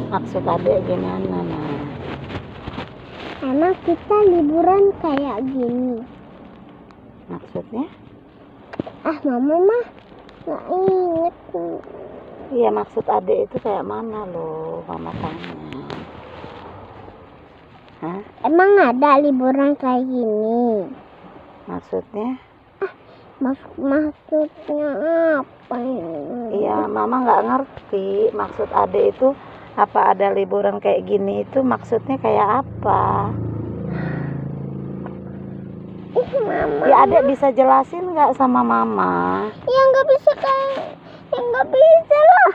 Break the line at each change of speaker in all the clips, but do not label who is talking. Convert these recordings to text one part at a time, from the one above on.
Maksud adek gimana, nah?
Emang kita liburan kayak gini.
Maksudnya?
Mama mah nggak inget.
Iya, maksud adek itu kayak mana loh, mama tanya. Hah?
Emang ada liburan kayak gini?
Maksudnya?
Maksudnya apa ini?
Iya, mama nggak ngerti maksud adek itu apa ada liburan kayak gini itu maksudnya kayak apa?
Mama.
Ya adek bisa jelasin nggak sama mama?
Ya nggak bisa kayak, ya nggak bisa lah.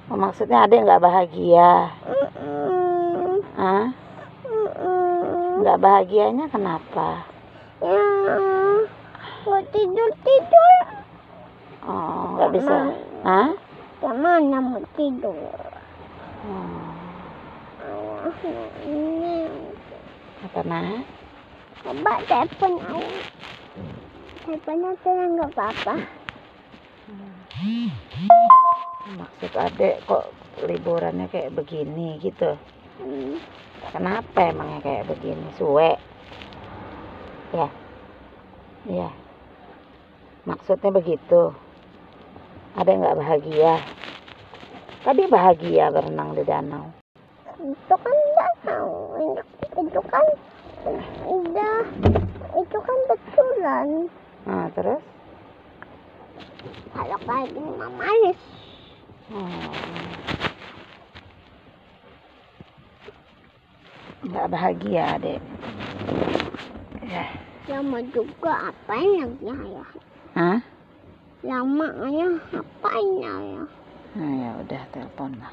Oh, maksudnya adek nggak bahagia? Hah? Nggak bahagianya kenapa?
Ya nggak tidur.
Oh, nggak bisa. Hah?
Mana mau tidur? Ini
Apa nak?
coba telepon ayah. Teleponnya tuh nggak apa-apa.
Maksud adek kok liburannya kayak begini gitu? Kenapa emangnya kayak begini? Suwe? Ya? Iya. Maksudnya begitu? Ada nggak bahagia? Tadi bahagia berenang di danau.
Itu kan danau. Itu kan udah. Itu kan betulan.
Nah, terus?
Kalau kayak gini mah manis.
Nggak bahagia adek. Ya.
Lama juga apain lagi ayah?
Hah?
Lama ayah apain ayah?
Nah, ya udah telepon lah.